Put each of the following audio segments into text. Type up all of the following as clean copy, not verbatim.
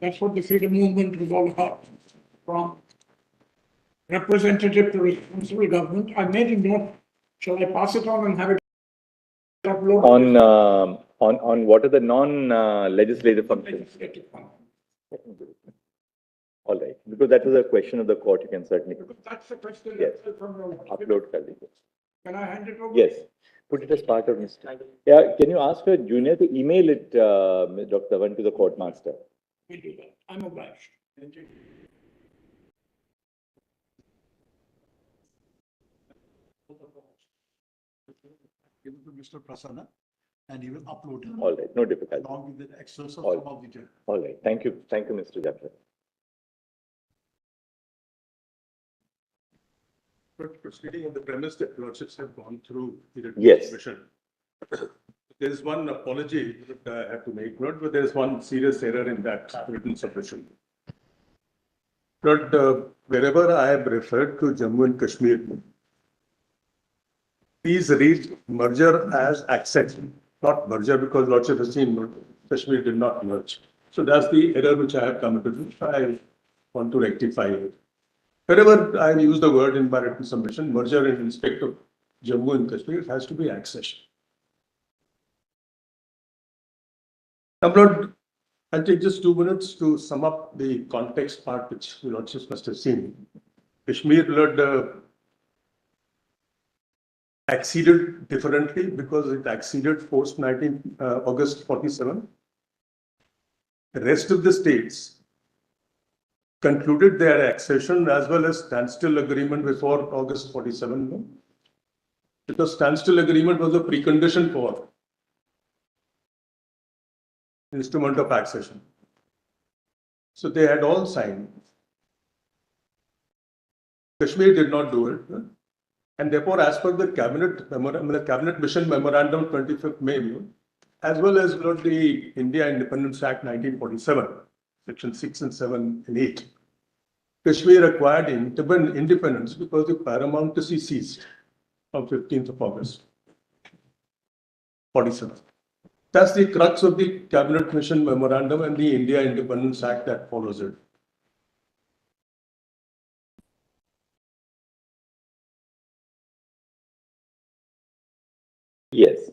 That's what the freedom movement was all about. From representative to responsible government. I made a note. Shall I pass it on and have it uploaded? On what are the non-legislative functions? Legislative function. All right, because that was a question of the court, you can certainly Because that's the question. Yes. From your upload. Kali. Can I hand it over? Yes, put it as part of Mr. Yeah, can you ask her junior to email it, Dr. Dhawan, to the court master? We do that. I'm obliged. Give it to Mr. Prasanna and he will upload it All right, no difficulty. along with the extras of All some of the judges. All right, thank you, Mr. Jaffer. But proceeding on the premise that lordships have gone through the written Yes. submission, there is one apology that I have to make, not but there is one serious error in that written submission. But wherever I have referred to Jammu and Kashmir, please read merger as accession, not merger, because lordship has seen Kashmir did not merge. So that's the error which I have committed, which I want to rectify it. Wherever I use the word in my written submission, merger in respect of Jammu and Kashmir, it has to be accession. Now, Lord, I'll take just 2 minutes to sum up the context part which the Lordships must have seen. Kashmir, Lord, acceded differently because it acceded post August 47. The rest of the states concluded their accession as well as standstill agreement before August 47. Because standstill agreement was a precondition for instrument of accession. So they had all signed. Kashmir did not do it. And therefore, as per the cabinet mission memorandum 25th May, as well as the India Independence Act 1947, section 6 and 7 and 8, Kashmir acquired independence because the paramountcy ceased on 15th of August 47. That's the crux of the cabinet mission memorandum and the India Independence Act that follows it. Yes.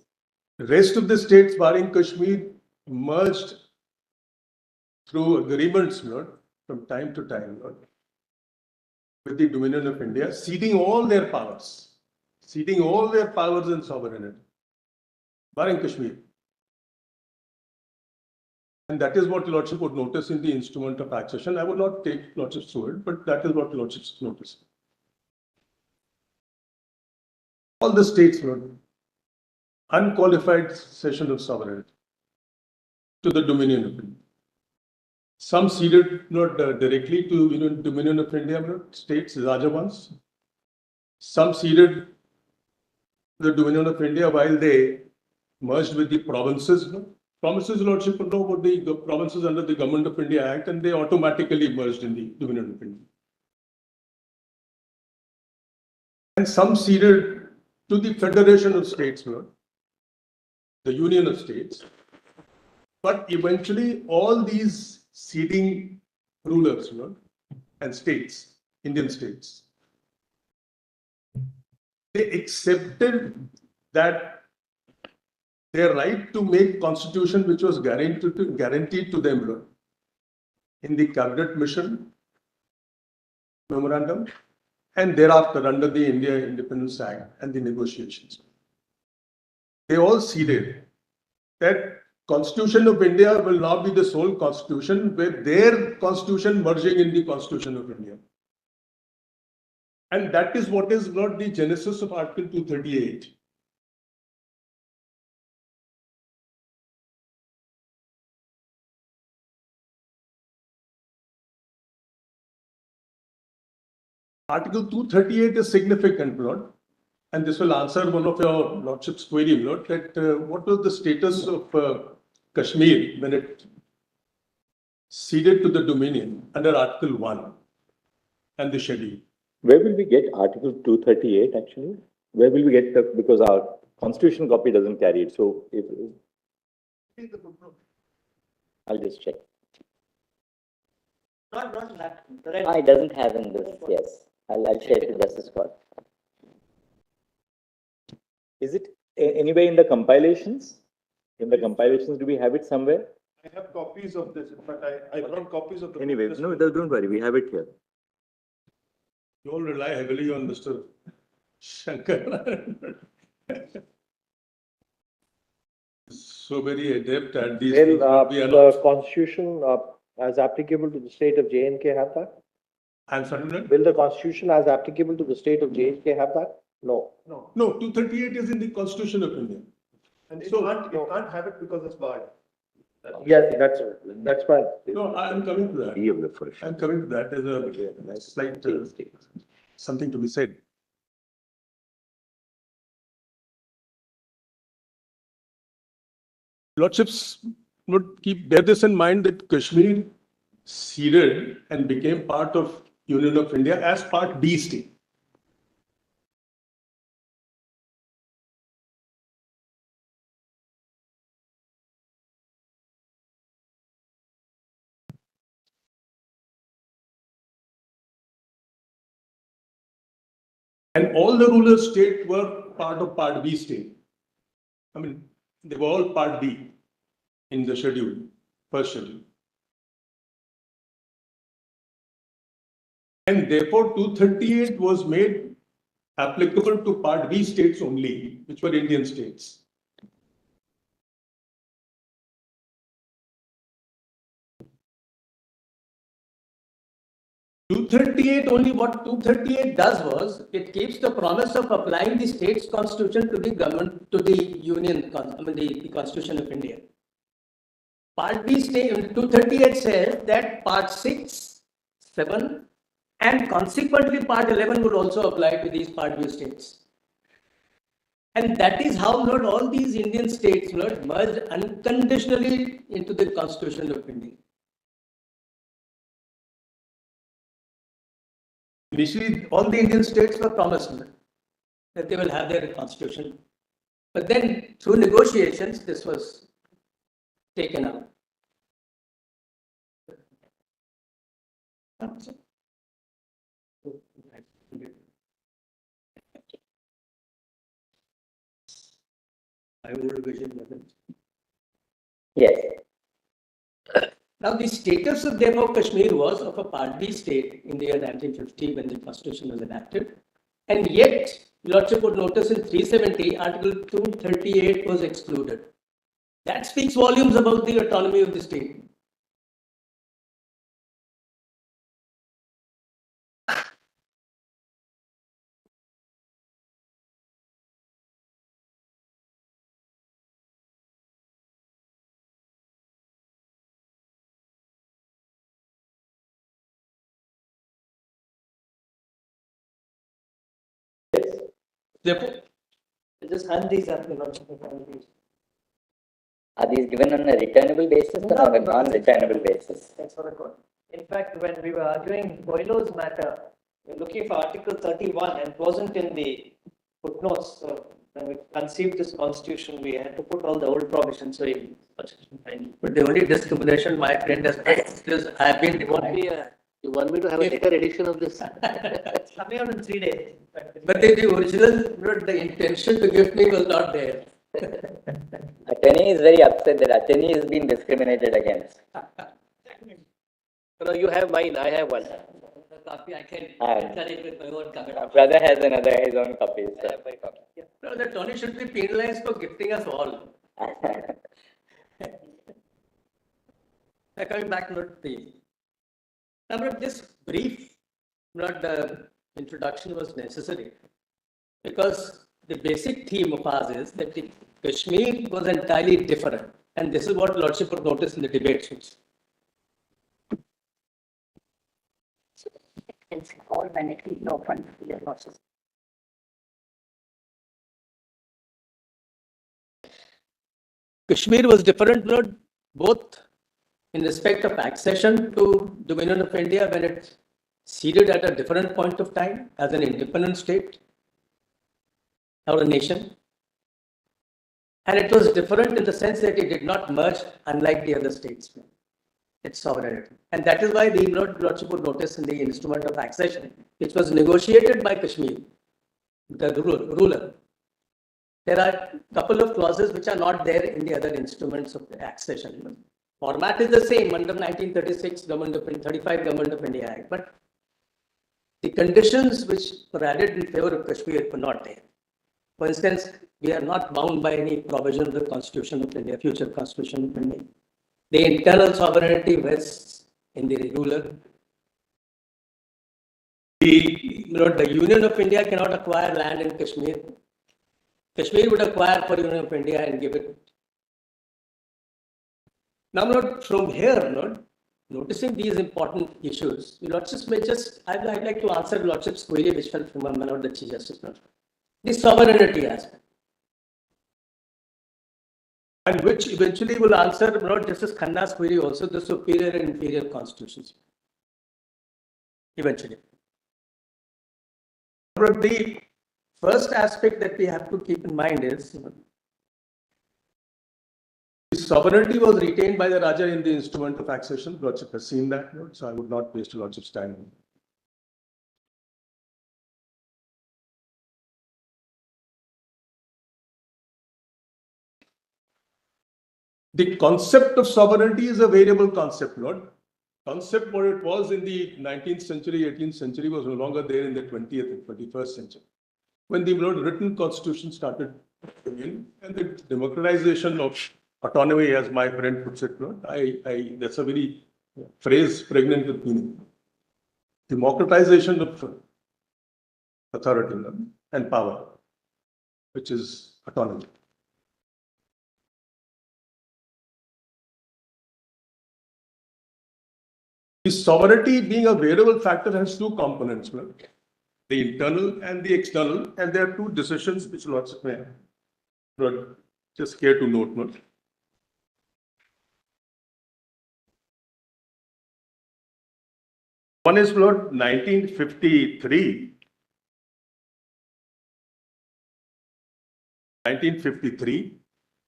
The rest of the states barring Kashmir merged through agreements, Lord, from time to time, Lord, with the Dominion of India, ceding all their powers and sovereignty, barring Kashmir. And that is what Lordship would notice in the instrument of accession. I would not take Lordship through it, but that is what Lordships notice. All the states, Lord, unqualified cession of sovereignty to the Dominion of India. Some ceded not directly to Dominion of India states, Rajavans. Some ceded the Dominion of India while they merged with the provinces. Provinces, Lordship would know about the provinces under the Government of India Act, and they automatically merged in the Dominion of India. And some ceded to the Federation of States, the Union of States. But eventually, all these ceding rulers and states, Indian states, they accepted that their right to make constitution, which was guaranteed to them in the cabinet mission memorandum, and thereafter under the India Independence Act and the negotiations. They all ceded that Constitution of India will not be the sole constitution, with their constitution merging in the Constitution of India. And that is what is not the genesis of Article 238. Article 238 is significant, Lord, and this will answer one of your Lordship's query, Lord, that what was the status of Kashmir when it ceded to the Dominion under Article 1 and the schedule? Where will we get Article 238 actually? Where will we get because our constitution copy doesn't carry it. So if I'll just check. Not that. The red. It doesn't have in this, yes. I'll share it to Justice Court. Is it anywhere in the compilations? In the compilations, do we have it somewhere? I have copies of this, but I brought copies of the. Anyway, no, don't worry, we have it here. You all rely heavily on Mr. Shankar. So very adept at these things. but we are not. The constitution, as applicable to the state of J&K have that? I'm sorry, no? Will the constitution as applicable to the state of J&K have that? No. No, No, 238 is in the Constitution of India. and So- it can't have it because it's barred. Yeah, that's fine. No, I'm coming to that. I'm coming to that as a slight, something to be said. Lordships would bear this in mind that Kashmir ceded and became part of Union of India as Part B state. And all the ruler states were part of Part B state. I mean, they were all Part B in the schedule, first schedule. And therefore, 238 was made applicable to Part B states only, which were Indian states. Only what 238 does was, it keeps the promise of applying the state's constitution to the government, to the union, the Constitution of India. Part B state, 238 says that Part 6, 7 and consequently Part 11 would also apply to these Part B states. And that is how not all these Indian states merged unconditionally into the Constitution of India. Initially, all the Indian states were promised that they will have their constitution. But then, through negotiations, this was taken out. Yes. Now, the status of Jammu Kashmir was of a Part B state in the year 1950 when the constitution was enacted. And yet, Lordship would notice in 370, Article 238 was excluded. That speaks volumes about the autonomy of the state. Therefore, Just hand these up. Are these given on a returnable basis or on a non-returnable basis? That's what I got. In fact, when we were arguing Boileau's matter, we were looking for Article 31 and it wasn't in the footnotes. So when we conceived this constitution, we had to put all the old provisions. So but the only discrimination my friend has made is I have been devoted. you want me to have a later edition of this? It's coming out in 3 days. But the original, the intention to give me was not there. Attorney is very upset that attorney is being discriminated against. No, you have mine. I have one. The copy I can Ah. carry with my own copy. Brother has his own copy. I have my copy. No, the Tony should be penalized for gifting us all. Coming back to the number, this brief introduction was necessary because the basic theme of ours is that the Kashmir was entirely different, and this is what Lordship would notice in the debates. It's all vanity, no fun for your losses. Kashmir was different, both in respect of accession to Dominion of India when it ceded at a different point of time as an independent state or a nation. And it was different in the sense that it did not merge unlike the other states. its sovereignty. And that is why the Lordship would notice in the instrument of accession, which was negotiated by Kashmir, the ruler. There are a couple of clauses which are not there in the other instruments of the accession. Format is the same under 1936 35 Government of India Act, but the conditions which were added in favor of Kashmir were not there. For instance, we are not bound by any provision of the Constitution of India, future Constitution of India. The internal sovereignty rests in the ruler. The Union of India cannot acquire land in Kashmir. Kashmir would acquire for Union of India and give it. Now, from here, noticing these important issues, the Lordships may just, I'd like to answer Lordship's query, which fell from the Chief Justice. The sovereignty aspect. And which eventually will answer Justice Khanna's query also, the superior and inferior constitutions. Eventually. But the first aspect that we have to keep in mind is The sovereignty was retained by the Raja in the instrument of accession. Lordship has seen that, so I would not waste Lordship's time. The concept of sovereignty is a variable concept, Lord. Concept what it was in the 19th century, 18th century was no longer there in the 20th and 21st century. When the written constitution started coming and the democratization of autonomy, as my friend puts it, that's a very phrase pregnant with meaning. Democratization of authority and power, which is autonomy. The sovereignty being a variable factor has two components, the internal and the external, and there are two decisions which Lordship may just care to note. One is 1953. 1953,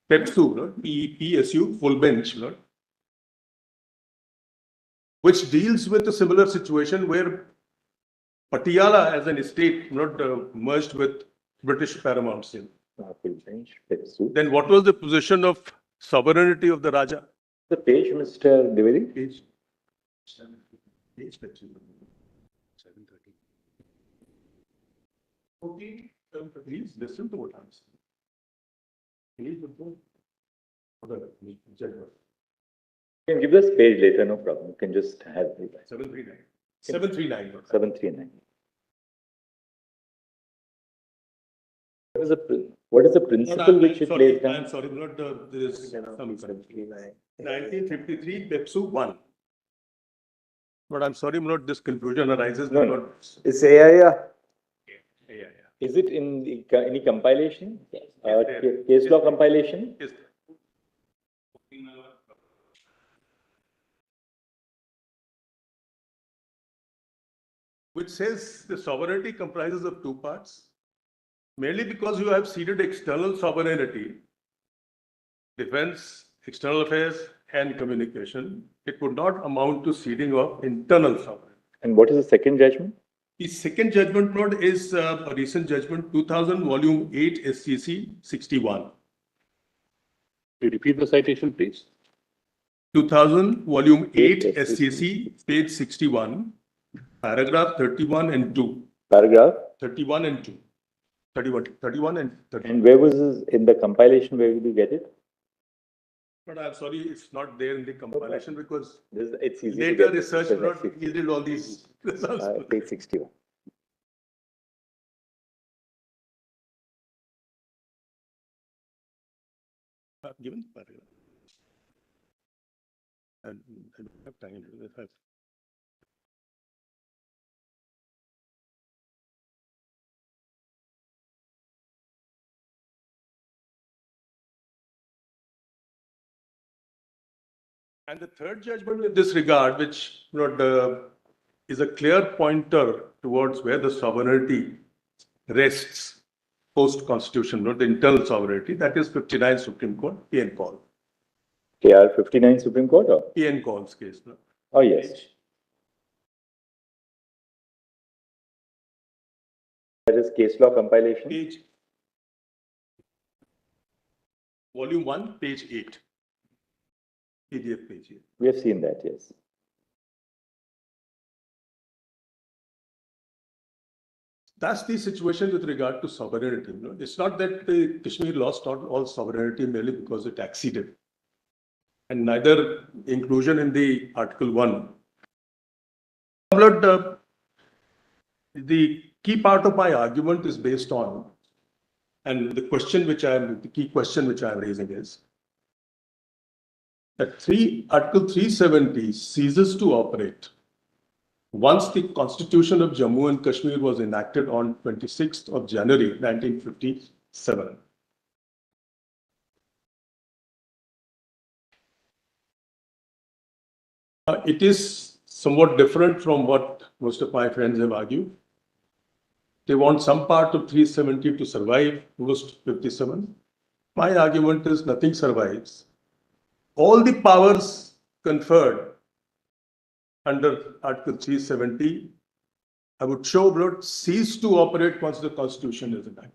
PEPSU, PEPSU, full bench, which deals with a similar situation where Patiala as an estate merged with British paramountcy. Then what was the position of sovereignty of the Raja? The page, Mr. Dwivedi? Page 730. Please listen to what I'm saying. Please listen. You can give us page later, no problem. You can just have it. 739. 739. 739. What is the principle which it lays down? I'm sorry, this 1953 PEPSU 1. But I'm sorry, this confusion arises. No. It's AIA. Yeah. Is it in any compilation? Yes. Case law compilation? Yes. Which says the sovereignty comprises of two parts. Mainly because you have ceded external sovereignty, defense, external affairs, and communication, it would not amount to ceding of internal sovereignty. And what is the second judgment? The second judgment note is a recent judgment, 2000, volume 8, SCC 61. You repeat the citation, please. 2000, volume 8, SCC, page 61, paragraph 31 and 2. Paragraph? 31 and 2. 31 and 30. And where was this in the compilation? Where did you get it? But I'm sorry, it's not there in the compilation because It's easy. later research not yielded all these results. Page 61. Given paragraph. And I don't have time to do that. And the third judgment in this regard, which is a clear pointer towards where the sovereignty rests post-constitution, the internal sovereignty, that is 59 Supreme Court, P and Paul. KR 59 Supreme Court or? PN calls case. No? Oh, yes. That is case law compilation. Page. Volume 1, page 8. PDF page 8. We have seen that, yes. That's the situation with regard to sovereignty. You know? It's not that the Kashmir lost all sovereignty merely because it acceded. And neither inclusion in the Article 1. But the key part of my argument is based on, and the key question which I am raising is, that Article 370 ceases to operate once the Constitution of Jammu and Kashmir was enacted on 26th of January 1957. It is somewhat different from what most of my friends have argued. They want some part of 370 to survive post 57. My argument is nothing survives. All the powers conferred under Article 370, I would show would cease to operate once the Constitution is enacted.